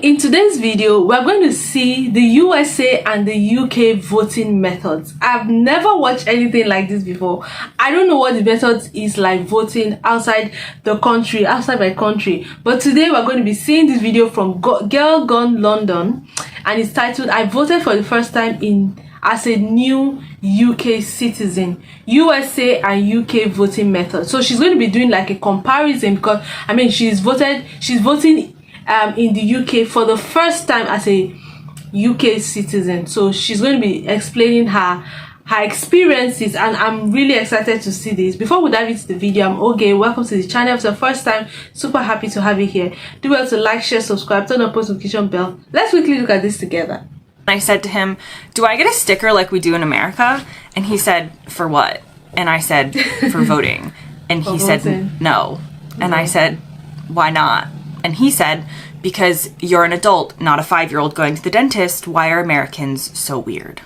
In today's video, we're going to see the USA and the UK voting methods. I've never watched anything like this before. I don't know what the method is like voting outside the country, outside my country. But today we're going to be seeing this video from Girl Gone London, and it's titled, I voted for the first time as a new UK citizen, USA and UK voting method. So she's going to be doing like a comparison because I mean she's voting in the UK for the first time as a UK citizen. So she's going to be explaining her experiences, and I'm really excited to see this. Before we dive into the video, I'm okay. Welcome to the channel. If it's the first time, super happy to have you here. Do well to like, share, subscribe, turn on post notification bell. Let's quickly look at this together. I said to him, do I get a sticker like we do in America? And he said, for what? And I said, for voting. And he said, no. And I said, why not? And he said, because you're an adult, not a 5-year-old going to the dentist. Why are Americans so weird?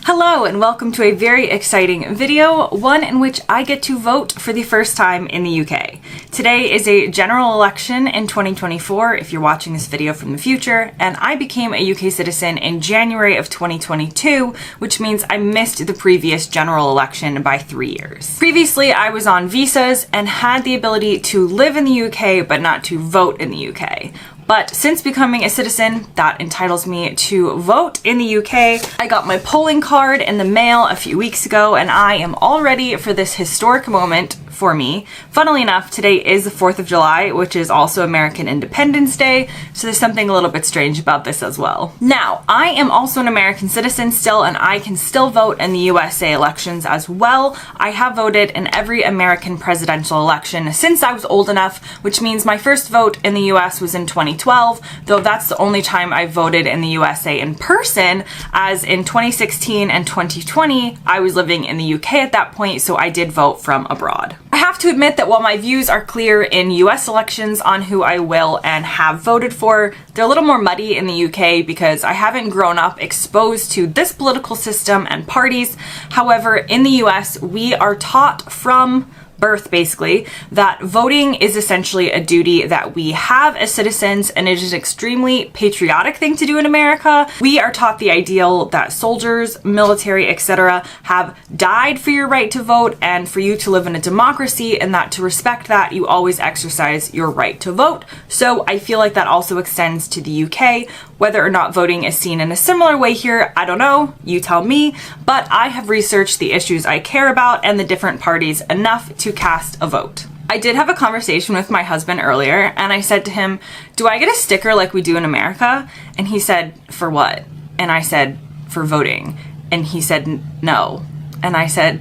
Hello and welcome to a very exciting video, one in which I get to vote for the first time in the UK. Today is a general election in 2024 if you're watching this video from the future, and I became a UK citizen in January of 2022, which means I missed the previous general election by 3 years. Previously, I was on visas and had the ability to live in the UK but not to vote in the UK. But since becoming a citizen, that entitles me to vote in the UK. I got my polling card in the mail a few weeks ago, and I am all ready for this historic moment for me. Funnily enough, today is the 4th of July, which is also American Independence Day, so there's something a little bit strange about this as well. Now, I am also an American citizen still, and I can still vote in the USA elections as well. I have voted in every American presidential election since I was old enough, which means my first vote in the US was in 2012, though that's the only time I voted in the USA in person, as in 2016 and 2020, I was living in the UK at that point, so I did vote from abroad. I have to admit that while my views are clear in US elections on who I will and have voted for, they're a little more muddy in the UK because I haven't grown up exposed to this political system and parties. However, in the US, we are taught from birth, basically, that voting is essentially a duty that we have as citizens, and it is an extremely patriotic thing to do in America. We are taught the ideal that soldiers, military, etc. have died for your right to vote and for you to live in a democracy, and that to respect that, you always exercise your right to vote. So I feel like that also extends to the UK. Whether or not voting is seen in a similar way here, I don't know, you tell me, but I have researched the issues I care about and the different parties enough to cast a vote. I did have a conversation with my husband earlier, and I said to him, do I get a sticker like we do in America? And he said, for what? And I said, for voting. And he said, no. And I said,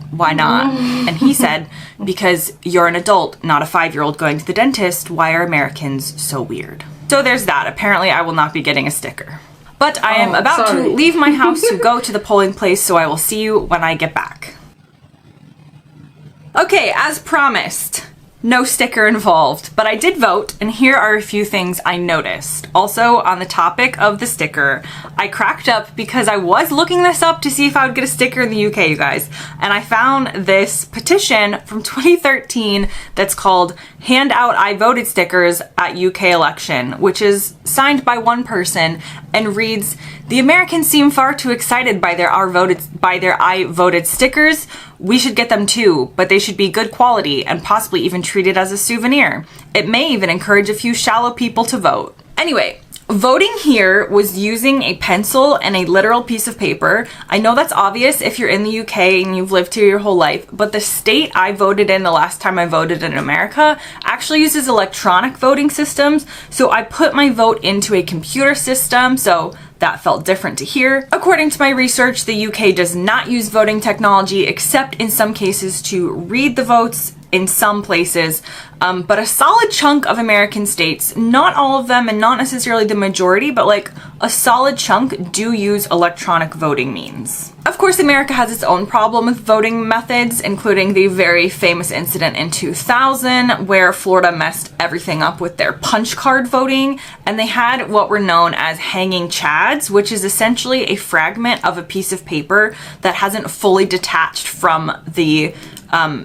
why not? And he said, because you're an adult, not a 5-year-old going to the dentist. Why are Americans so weird? So there's that. Apparently I will not be getting a sticker. But I am about to leave my house to go to the polling place, so I will see you when I get back. Okay, as promised, no sticker involved, but I did vote, and here are a few things I noticed. Also, on the topic of the sticker, I cracked up because I was looking this up to see if I would get a sticker in the UK, you guys, and I found this petition from 2013 that's called Hand Out I Voted Stickers at UK Election, which is signed by one person and reads, the Americans seem far too excited by their I voted stickers. We should get them too, but they should be good quality and possibly even treated as a souvenir. It may even encourage a few shallow people to vote. Anyway, voting here was using a pencil and a literal piece of paper. I know that's obvious if you're in the UK and you've lived here your whole life, but the state I voted in the last time I voted in America actually uses electronic voting systems, so I put my vote into a computer system, so that felt different to hear. According to my research, the UK does not use voting technology except in some cases to read the votes in some places, but a solid chunk of American states, not all of them and not necessarily the majority, but like a solid chunk do use electronic voting means. Of course, America has its own problem with voting methods, including the very famous incident in 2000 where Florida messed everything up with their punch card voting, and they had what were known as hanging chads, which is essentially a fragment of a piece of paper that hasn't fully detached from the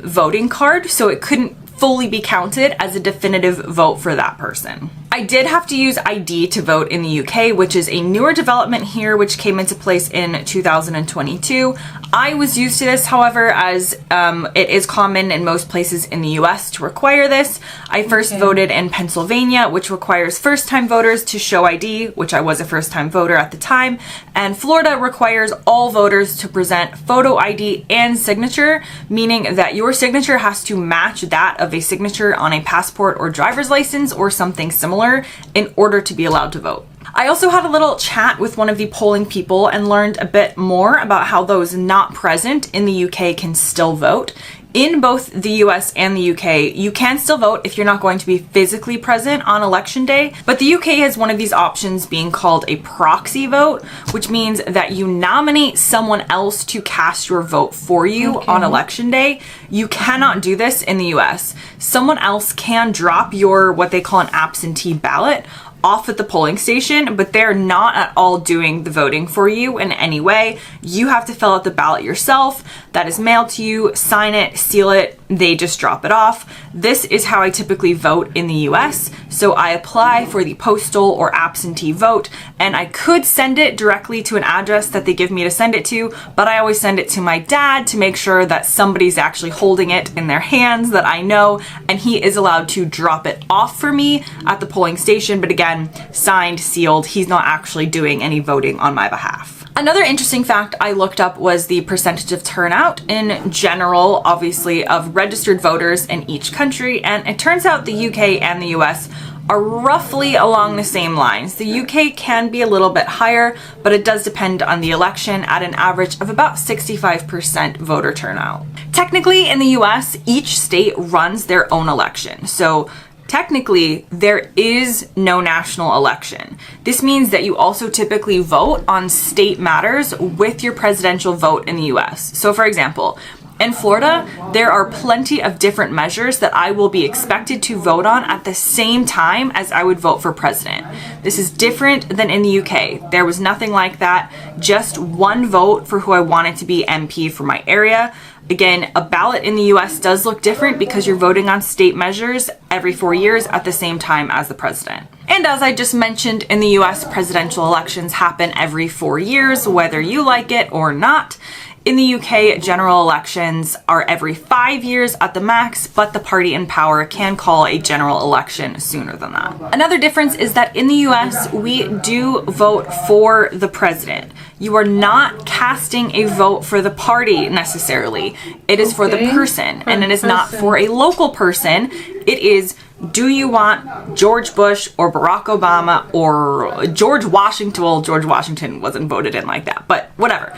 voting card, so it couldn't fully be counted as a definitive vote for that person. I did have to use ID to vote in the UK, which is a newer development here, which came into place in 2022. I was used to this, however, as it is common in most places in the US to require this. I first voted in Pennsylvania, which requires first-time voters to show ID, which I was a first-time voter at the time, and Florida requires all voters to present photo ID and signature, meaning that your signature has to match that of a signature on a passport or driver's license or something similar in order to be allowed to vote. I also had a little chat with one of the polling people and learned a bit more about how those not present in the UK can still vote. In both the US and the UK, you can still vote if you're not going to be physically present on election day, but the UK has one of these options being called a proxy vote, which means that you nominate someone else to cast your vote for you on election day. You cannot do this in the US. Someone else can drop your, what they call an absentee ballot, off at the polling station, but they're not at all doing the voting for you in any way. You have to fill out the ballot yourself. That is mailed to you, sign it, seal it, they just drop it off. This is how I typically vote in the US. So I apply for the postal or absentee vote, and I could send it directly to an address that they give me to send it to, but I always send it to my dad to make sure that somebody's actually holding it in their hands that I know, and he is allowed to drop it off for me at the polling station. But again, signed, sealed, he's not actually doing any voting on my behalf. Another interesting fact I looked up was the percentage of turnout in general, obviously, of registered voters in each country, and it turns out the UK and the US are roughly along the same lines. The UK can be a little bit higher, but it does depend on the election at an average of about 65% voter turnout. Technically, in the US, each state runs their own election. So technically, there is no national election. This means that you also typically vote on state matters with your presidential vote in the US. So for example, in Florida, there are plenty of different measures that I will be expected to vote on at the same time as I would vote for president. This is different than in the UK. There was nothing like that, just one vote for who I wanted to be MP for my area. Again, a ballot in the US does look different because you're voting on state measures every 4 years at the same time as the president. And as I just mentioned, in the US, presidential elections happen every 4 years, whether you like it or not. In the UK, general elections are every 5 years at the max, but the party in power can call a general election sooner than that. Another difference is that in the US, we do vote for the president. You are not casting a vote for the party necessarily. It is for the person, and it is not for a local person. It is, do you want George Bush or Barack Obama or George Washington? Well, George Washington wasn't voted in like that, but whatever.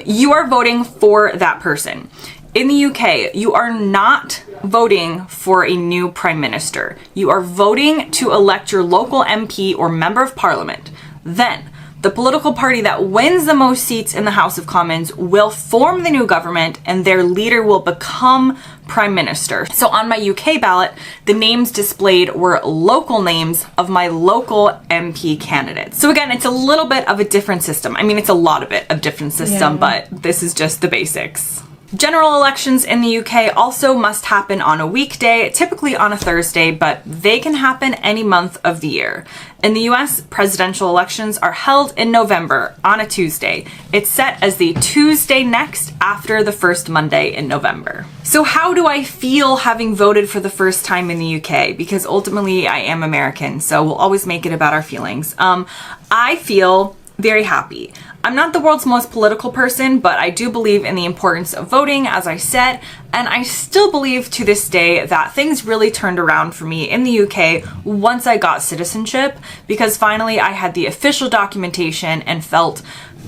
You are voting for that person. In the UK, you are not voting for a new prime minister. You are voting to elect your local MP or member of parliament. Then, the political party that wins the most seats in the House of Commons will form the new government, and their leader will become prime minister. So on my UK ballot, the names displayed were local names of my local MP candidates. So again, it's a little bit of a different system. I mean, it's a lot of it of different system, but this is just the basics. General elections in the UK also must happen on a weekday, typically on a Thursday, but they can happen any month of the year. In the US, presidential elections are held in November on a Tuesday. It's set as the Tuesday next after the first Monday in November. So how do I feel having voted for the first time in the UK? Because ultimately I am American, so we'll always make it about our feelings. I feel very happy. I'm not the world's most political person, but I do believe in the importance of voting, as I said, and I still believe to this day that things really turned around for me in the UK once I got citizenship, because finally I had the official documentation and felt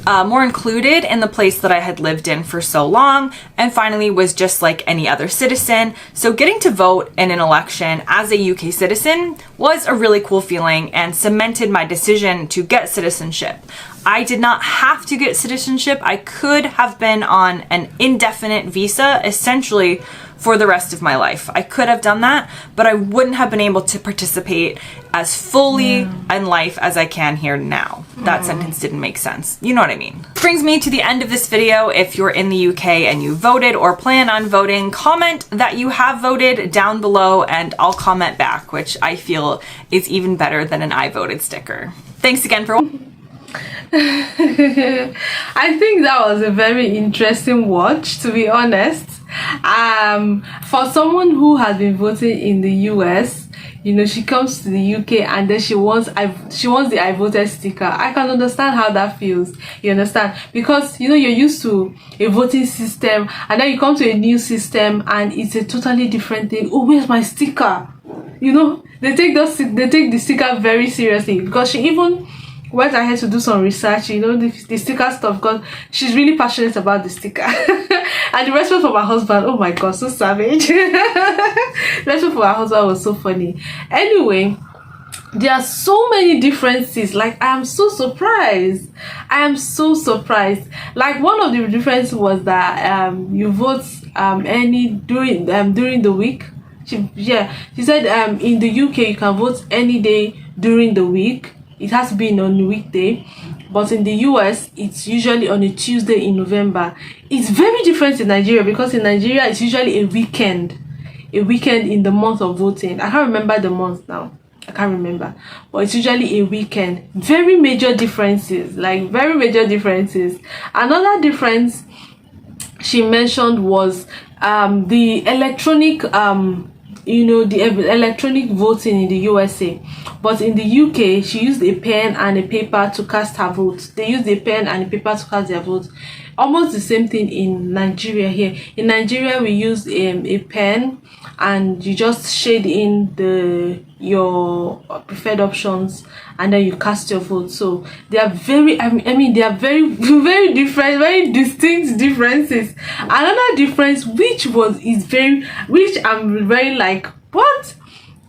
more included in the place that I had lived in for so long, and finally was just like any other citizen. So getting to vote in an election as a UK citizen was a really cool feeling and cemented my decision to get citizenship. I did not have to get citizenship. I could have been on an indefinite visa, essentially potentially for the rest of my life. I could have done that, but I wouldn't have been able to participate as fully in life as I can here now. That sentence didn't make sense. You know what I mean. This brings me to the end of this video. If you're in the UK and you voted or plan on voting, comment that you have voted down below and I'll comment back, which I feel is even better than an I voted sticker. Thanks again for watching. I think that was a very interesting watch, to be honest. For someone who has been voting in the US, you know, she comes to the UK and then she wants the I voted sticker. I can understand how that feels. You understand? Because, you know, you're used to a voting system and then you come to a new system and it's a totally different thing. Oh, where's my sticker? You know, they take the sticker very seriously, because she even went ahead to do some research, you know, the sticker stuff, because she's really passionate about the sticker. And the response from her husband, oh my god, so savage. The response from her husband was so funny. Anyway, there are so many differences. Like, I am so surprised. Like, one of the differences was that you vote during the week. She said in the UK you can vote any day during the week. It has to be on a weekday, but in the US it's usually on a Tuesday in November. It's very different in Nigeria, because in Nigeria it's usually a weekend in the month of voting. I can't remember the month now, but it's usually a weekend. Very major differences, like very major differences. Another difference she mentioned was the electronic the electronic voting in the USA. But in the UK, she used a pen and a paper to cast her vote. They used a pen and a paper to cast their vote. Almost the same thing in Nigeria here. In Nigeria, we use a pen and you just shade in your preferred options and then you cast your vote. So they are very, they are very, very different, very distinct differences. Another difference, which I'm very like, what?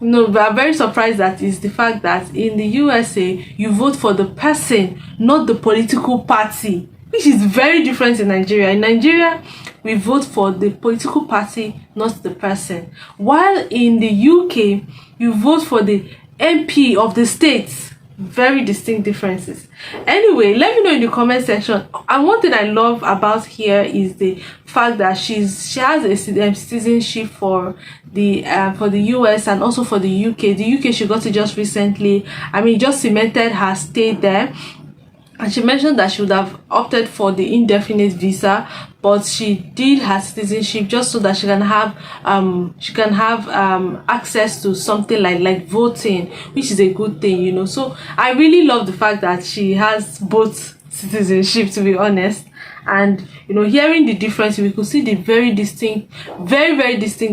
No, but I'm very surprised at, is the fact that in the USA you vote for the person, not the political party, which is very different in Nigeria. In Nigeria, we vote for the political party, not the person. While in the UK, you vote for the MP of the state. Very distinct differences. Anyway, let me know in the comment section. And one thing I love about here is the fact that she has a citizenship for the US and also for the UK. The UK, she got it just recently. Just cemented her stay there. And she mentioned that she would have opted for the indefinite visa, but she did her citizenship just so that she can have access to something like voting, which is a good thing, you know. So I really love the fact that she has both citizenship, to be honest. And you know, hearing the difference, we could see the very distinct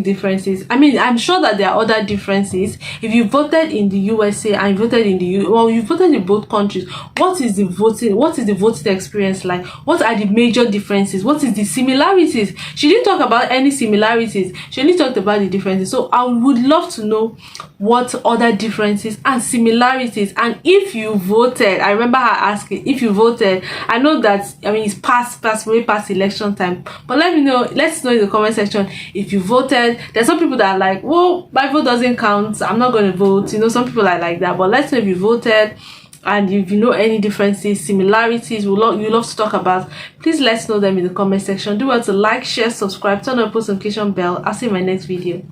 differences. I'm sure that there are other differences. If you voted in the USA and you voted in the you voted in both countries, what is the voting experience like? What are the major differences? What is the similarities? She didn't talk about any similarities, she only talked about the differences. So I would love to know what other differences and similarities. And if you voted, I remember her asking if you voted. I know that it's past election time, but let's know in the comment section if you voted. There's some people that are like, well, my vote doesn't count, I'm not going to vote, you know. Some people are like that. But let's know if you voted, and if you know any differences, similarities you love to talk about. Please let's know them in the comment section. Do well to like, share, subscribe, turn on the post notification bell. I'll see you in my next video.